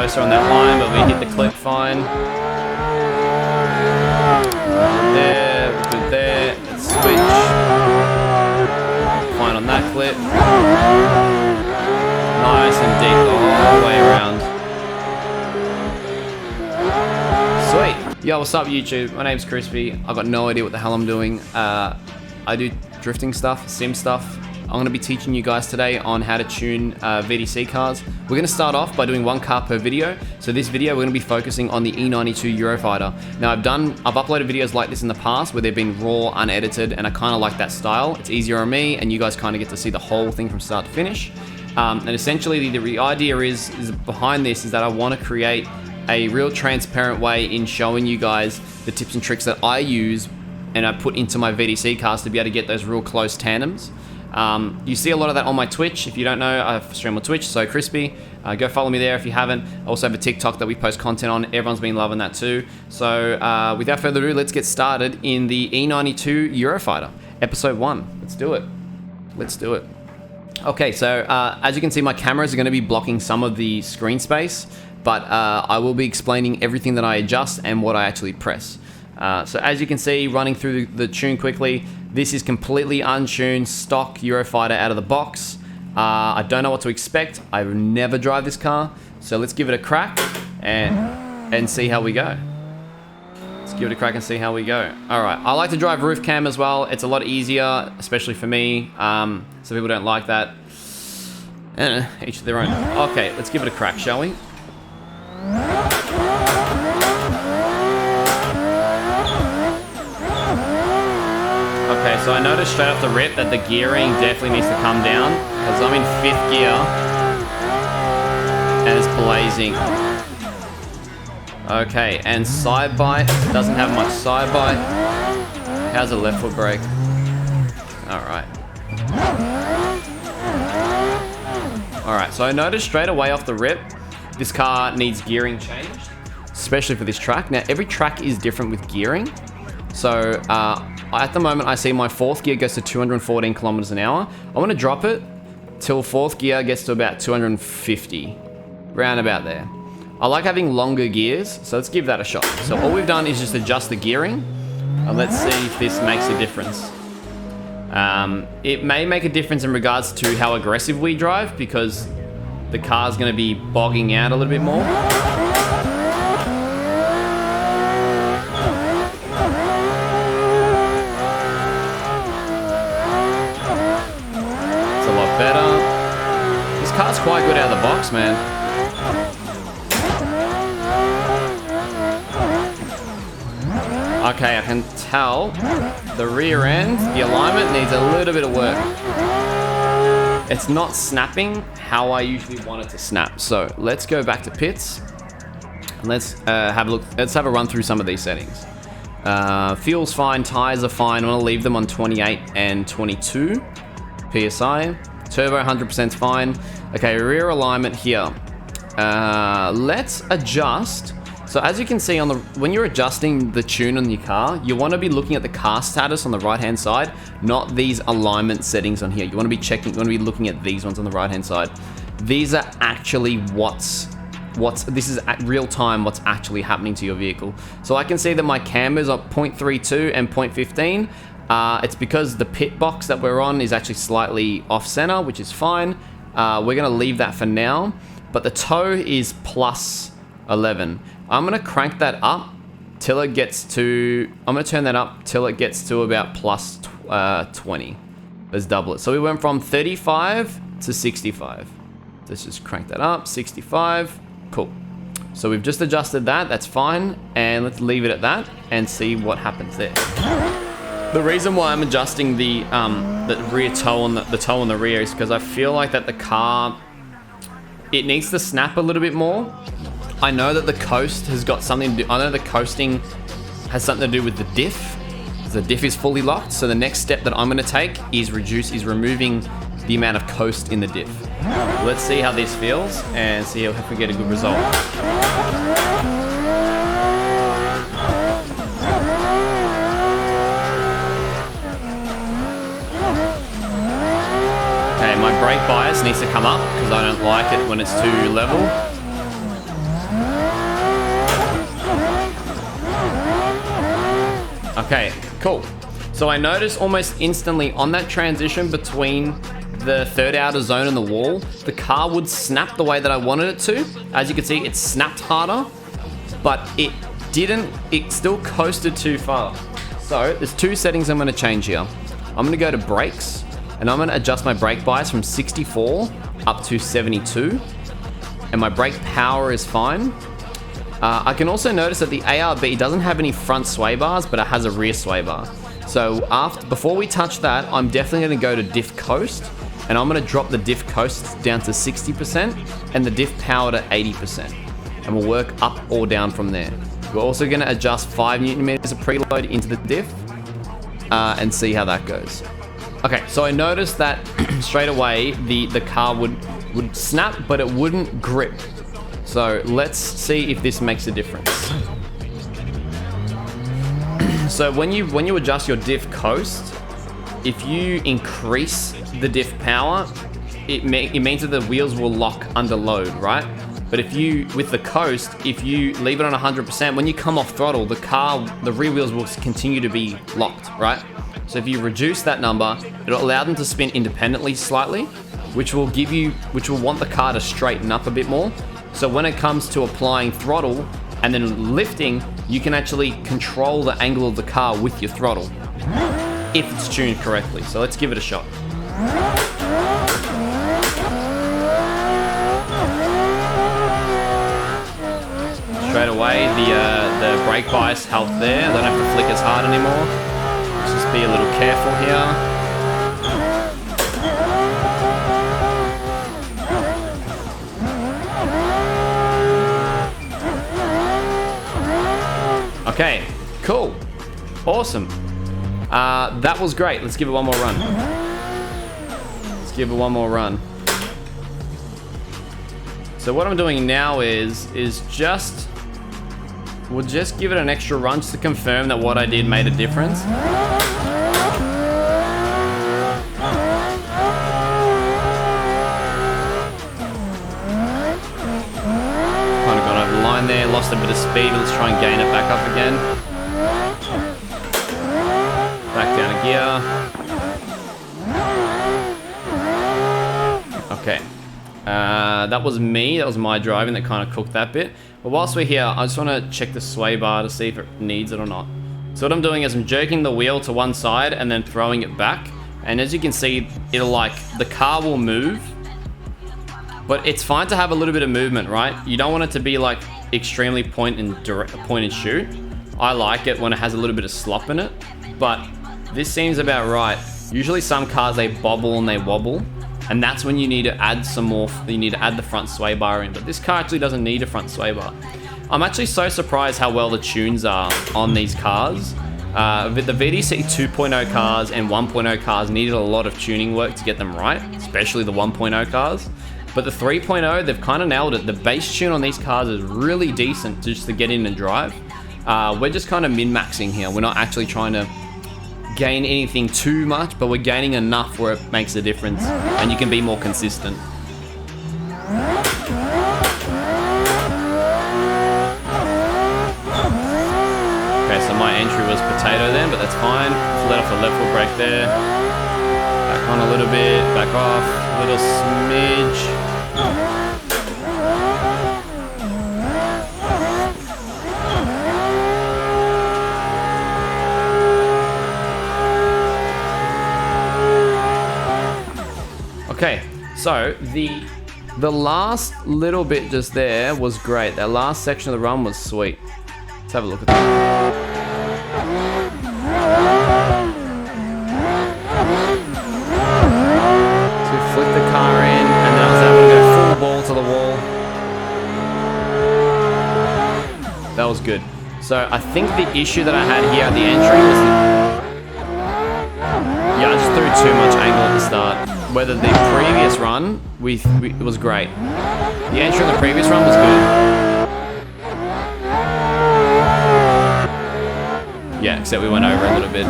closer on that line, but we hit the clip fine. There, we're good there. Let's switch. Fine on that clip. Nice and deep the whole way around. Sweet. Yo, what's up YouTube? My name's Crispy. I got no idea what the hell I'm doing. I do drifting stuff, sim stuff. I'm going to be teaching you guys today on how to tune VDC cars. We're going to start off by doing one car per video. So this video, we're going to be focusing on the E92 Eurofighter. Now I've uploaded videos like this in the past where they've been raw, unedited, and I kind of like that style. It's easier on me, and you guys kind of get to see the whole thing from start to finish. And essentially the idea is behind this is that I want to create a real transparent way in showing you guys the tips and tricks that I use and I put into my VDC cars to be able to get those real close tandems. You see a lot of that on my Twitch. If you don't know, I stream on Twitch, so Crispy. Go follow me there if you haven't. I also have a TikTok that we post content on. Everyone's been loving that too. So without further ado, let's get started in the E92 Eurofighter, episode 1. Let's do it. Let's do it. Okay, so as you can see, my cameras are going to be blocking some of the screen space, but I will be explaining everything that I adjust and what I actually press. So as you can see, running through the tune quickly, this is completely untuned, stock Eurofighter out of the box. I don't know what to expect. I will never drive this car. So let's give it a crack and see how we go. Let's give it a crack and see how we go. All right, I like to drive roof cam as well. It's a lot easier, especially for me. Some people don't like that. Each to their own. Okay, let's give it a crack, shall we? Okay, so I noticed straight off the rip that the gearing definitely needs to come down because I'm in 5th gear and it's blazing. Okay, and side bite, doesn't have much side bite. How's the left foot brake? Alright. Alright, so I noticed straight away off the rip, this car needs gearing changed, especially for this track. Now, every track is different with gearing. So, at the moment, I see my 4th gear goes to 214 kilometers an hour. I want to drop it till 4th gear gets to about 250, round about there. I like having longer gears, so let's give that a shot. So all we've done is just adjust the gearing, and let's see if this makes a difference. It may make a difference in regards to how aggressive we drive because the car's going to be bogging out a little bit more. Better. This car's quite good out of the box, man. Okay, I can tell the rear end, the alignment needs a little bit of work. It's not snapping how I usually want it to snap. So let's go back to pits and let's have a look. Let's have a run through some of these settings. Fuel's fine, tires are fine. I want to leave them on 28 and 22 PSI. Turbo 100% fine. Okay, rear alignment here. Let's adjust. So as you can see when you're adjusting the tune on your car, you want to be looking at the car status on the right hand side, not these alignment settings on here. You want to be checking, you want to be looking at these ones on the right hand side. These are actually this is at real time what's actually happening to your vehicle. So I can see that my cameras are 0.32 and 0.15. It's because the pit box that we're on is actually slightly off center, which is fine. We're gonna leave that for now, but the toe is plus 11. I'm gonna crank that up till it gets to, I'm gonna turn that up till it gets to about plus 20. Let's double it. So we went from 35 to 65. Let's just crank that up, 65, cool. So we've just adjusted that, that's fine. And let's leave it at that and see what happens there. The reason why I'm adjusting the rear toe on the toe on the rear is because I feel like that the car, it needs to snap a little bit more. I know that the coast has got something to do, I know the coasting has something to do with the diff. The diff is fully locked, so the next step that I'm gonna take is removing the amount of coast in the diff. Let's see how this feels and see if we get a good result. Okay, my brake bias needs to come up because I don't like it when it's too level. Okay, cool. So I noticed almost instantly on that transition between the third outer zone and the wall, the car would snap the way that I wanted it to. As you can see, it snapped harder, but it didn't, it still coasted too far. So there's two settings I'm gonna change here. I'm gonna go to brakes, and I'm gonna adjust my brake bias from 64 up to 72, and my brake power is fine. I can also notice that the ARB doesn't have any front sway bars, but it has a rear sway bar. So before we touch that, I'm definitely gonna go to diff coast, and I'm gonna drop the diff coast down to 60% and the diff power to 80%. And we'll work up or down from there. We're also gonna adjust 5 Newton meters of preload into the diff and see how that goes. Okay, so I noticed that straight away the car would snap, but it wouldn't grip. So let's see if this makes a difference. So when you adjust your diff coast, if you increase the diff power, it means that the wheels will lock under load, right? But if you, with the coast, if you leave it on 100%, when you come off throttle, the rear wheels will continue to be locked, right? So if you reduce that number, it'll allow them to spin independently slightly, which will want the car to straighten up a bit more. So when it comes to applying throttle and then lifting, you can actually control the angle of the car with your throttle, if it's tuned correctly. So let's give it a shot. Straight away, the brake bias helped there. I don't have to flick as hard anymore. Let's just be a little careful here. Okay, cool, awesome. That was great. Let's give it one more run. Let's give it one more run. So what I'm doing now is we'll just give it an extra run just to confirm that what I did made a difference. Kind of gone over the line there, lost a bit of speed. Let's try and gain it back up again. Back down a gear. Okay. That was me. That was my driving that kind of cooked that bit. But whilst we're here, I just want to check the sway bar to see if it needs it or not. So what I'm doing is I'm jerking the wheel to one side and then throwing it back. And as you can see, the car will move. But it's fine to have a little bit of movement, right? You don't want it to be like extremely point and shoot. I like it when it has a little bit of slop in it, but this seems about right. Usually some cars, they bobble and they wobble, and that's when you need to add some more, you need to add the front sway bar in, but this car actually doesn't need a front sway bar. I'm actually so surprised how well the tunes are on these cars. The VDC 2.0 cars and 1.0 cars needed a lot of tuning work to get them right, especially the 1.0 cars. But the 3.0, they've kind of nailed it. The base tune on these cars is really decent just to get in and drive. We're just kind of min-maxing here. We're not actually trying to gain anything too much, but we're gaining enough where it makes a difference and you can be more consistent. Okay, so my entry was potato then, but that's fine. Let's let off the left foot brake there. Back on a little bit, back off, a little smidge. Okay, so the last little bit just there was great. That last section of the run was sweet. Let's have a look at that. So we flicked the car in, and then I was able to go full ball to the wall. That was good. So I think the issue that I had here at the entry was I just threw too much angle at the start. Whether the previous run, it was great. The entry in the previous run was good. Yeah, except we went over a little bit.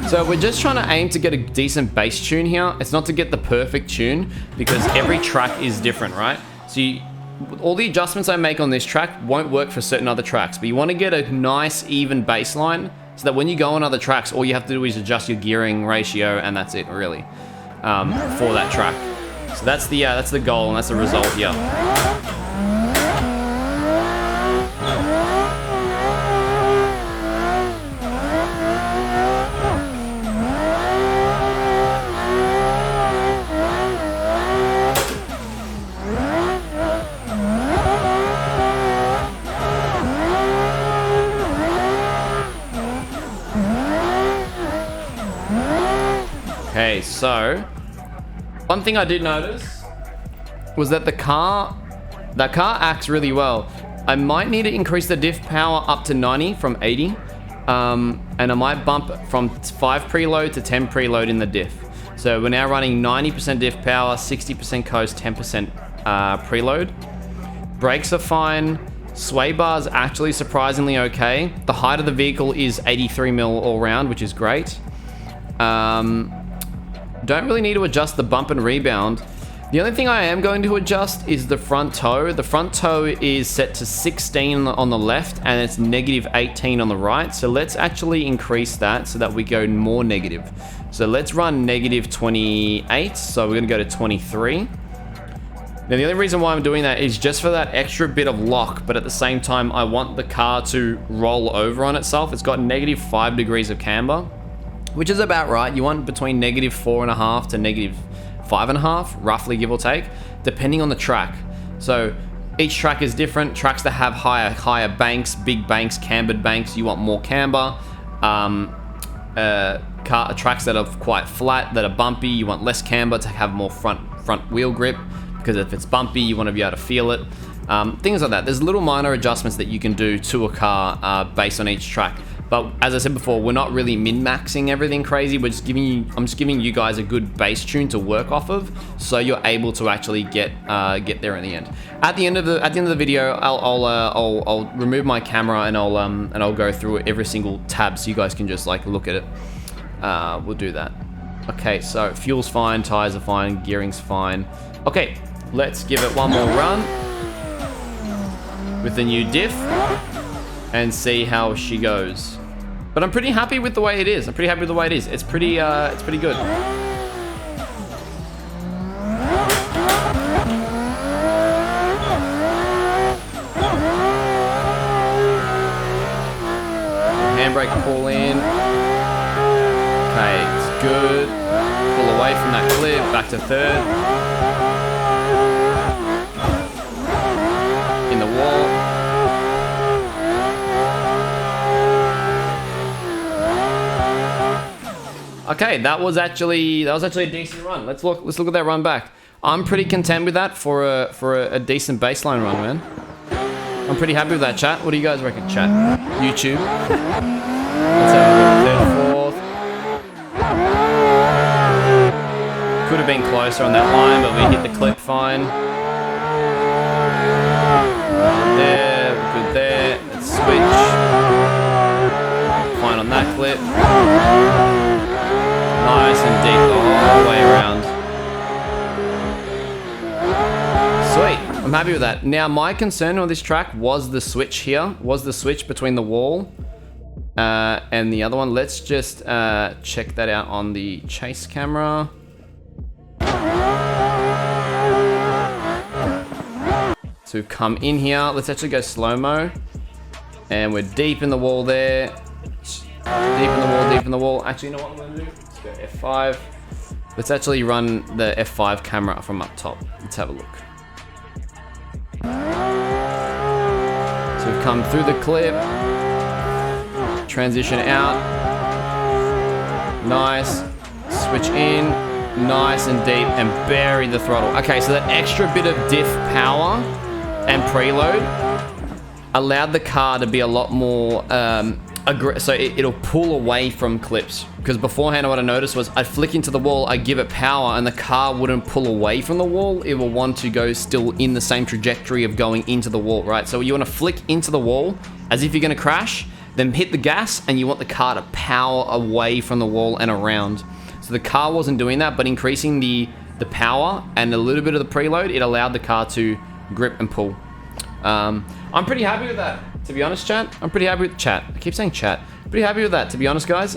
So So we're just trying to aim to get a decent bass tune here. It's not to get the perfect tune because every track is different, right? So all the adjustments I make on this track won't work for certain other tracks, but you want to get a nice even bass line so that when you go on other tracks, all you have to do is adjust your gearing ratio and that's it really for that track. So that's the goal and that's the result here. Okay, so one thing I did notice was that that car acts really well. I might need to increase the diff power up to 90 from 80, and I might bump from 5 preload to 10 preload in the diff. So we're now running 90% diff power, 60% coast, 10% preload. Brakes are fine. Sway bar's actually surprisingly okay. The height of the vehicle is 83 mil all round, which is great. Don't really need to adjust the bump and rebound. The only thing I am going to adjust is the front toe. The front toe is set to 16 on the left and it's negative 18 on the right. So let's actually increase that so that we go more negative. So let's run negative 28. So we're gonna go to 23. Now the only reason why I'm doing that is just for that extra bit of lock, but at the same time, I want the car to roll over on itself. It's got negative 5 degrees of camber, which is about right. You want between negative 4.5 to negative 5.5, roughly give or take, depending on the track. So each track is different. Tracks that have higher banks, big banks, cambered banks, you want more camber. Tracks that are quite flat, that are bumpy, you want less camber to have more front wheel grip, because if it's bumpy, you want to be able to feel it. Things like that. There's little minor adjustments that you can do to a car based on each track. But as I said before, we're not really min-maxing everything crazy. I'm just giving you guys a good bass tune to work off of, so you're able to actually get there in the end. At the end of the video, I'll remove my camera and I'll go through every single tab so you guys can just like look at it. We'll do that. Okay, so fuel's fine, tires are fine, gearing's fine. Okay, let's give it one more run with the new diff and see how she goes. But I'm pretty happy with the way it is. It's pretty good. Handbrake pull in. Okay, it's good. Pull away from that clip, back to third. In the wall. Okay, that was actually a decent run. Let's look at that run back. I'm pretty content with that for a decent baseline run, man. I'm pretty happy with that, chat. What do you guys reckon, chat? YouTube. Let's have a look. Third, fourth. Could have been closer on that line, but we hit the clip fine. There, we're good there. Let's switch. Fine on that clip. Nice and deep the whole way around. Sweet, I'm happy with that. Now my concern on this track was the switch here, between the wall and the other one. Let's just check that out on the chase camera. So we've come in here, let's actually go slow-mo. And we're deep in the wall there. Deep in the wall. Actually, you know what I'm gonna do? Let's go F5. Let's actually run the F5 camera from up top. Let's have a look. So we've come through the clip. Transition out. Nice. Switch in. Nice and deep and bury the throttle. Okay, so that extra bit of diff power and preload allowed the car to be a lot more so it'll pull away from clips, because beforehand what I noticed was I'd flick into the wall, I'd give it power, and the car wouldn't pull away from the wall. It will want to go still in the same trajectory of going into the wall, right? So you want to flick into the wall as if you're going to crash, then hit the gas, and you want the car to power away from the wall and around. So the car wasn't doing that, but increasing the power and a little bit of the preload, it allowed the car to grip and pull. I'm pretty happy with that, to be honest, chat. I'm pretty happy with chat. I keep saying chat. Pretty happy with that, to be honest, guys.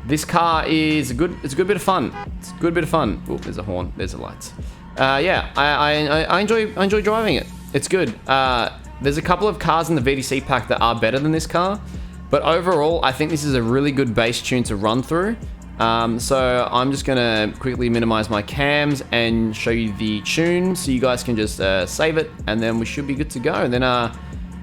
This car is it's a good bit of fun. It's a good bit of fun. Oh, there's a horn. There's the lights. Yeah, I enjoy driving it. It's good. There's a couple of cars in the VDC pack that are better than this car, but overall, I think this is a really good base tune to run through. So I'm just gonna quickly minimize my cams and show you the tune so you guys can just save it, and then we should be good to go. And then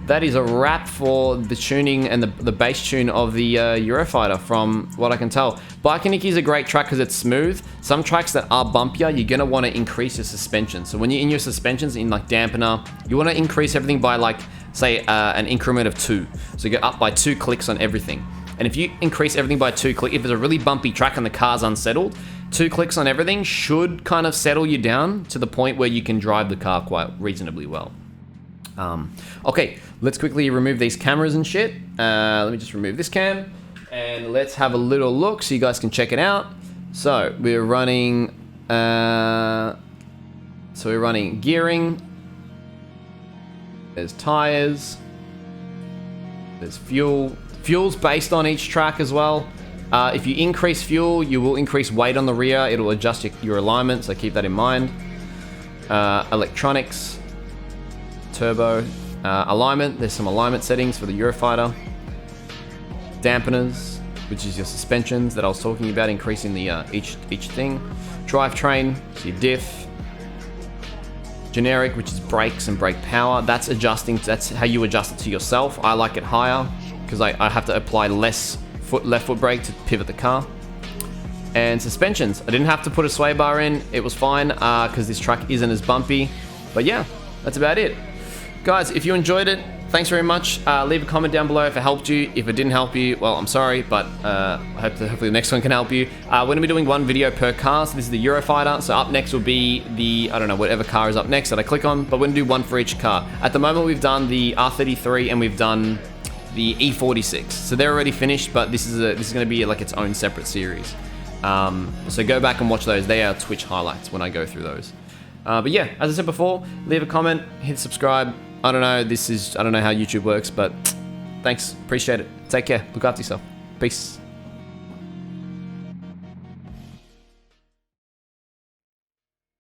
that is a wrap for the tuning and the base tune of the Eurofighter from what I can tell. Baikoniki is a great track because it's smooth. Some tracks that are bumpier, you're gonna wanna increase your suspension. So when you're in your suspensions, in like dampener, you wanna increase everything by like, say an increment of 2. So you go up by 2 clicks on everything. And if you increase everything by 2 clicks, if it's a really bumpy track and the car's unsettled, 2 clicks on everything should kind of settle you down to the point where you can drive the car quite reasonably well. Okay, let's quickly remove these cameras and shit. Let me just remove this cam and let's have a little look so you guys can check it out. So we're running, gearing. There's tires. There's fuel. Fuel's based on each track as well. If you increase fuel, you will increase weight on the rear. It'll adjust your alignment, so keep that in mind. Electronics. Turbo, alignment, there's some alignment settings for the Eurofighter. Dampeners, which is your suspensions that I was talking about, increasing the each thing. Drivetrain, so your diff. Generic, which is brakes and brake power. That's how you adjust it to yourself. I like it higher because I have to apply less left foot brake to pivot the car. And suspensions, I didn't have to put a sway bar in. It was fine because this track isn't as bumpy. But yeah, that's about it. Guys, if you enjoyed it, thanks very much. Leave a comment down below if it helped you. If it didn't help you, well, I'm sorry, but hopefully the next one can help you. We're going to be doing 1 video per car, so this is the Eurofighter. So up next will be the, I don't know, whatever car is up next that I click on, but we're going to do 1 for each car. At the moment, we've done the R33 and we've done the E46. So they're already finished, but this is going to be like its own separate series. So go back and watch those. They are Twitch highlights when I go through those. But yeah, as I said before, leave a comment, hit subscribe. I don't know how YouTube works, but thanks. Appreciate it. Take care. Look after yourself. Peace.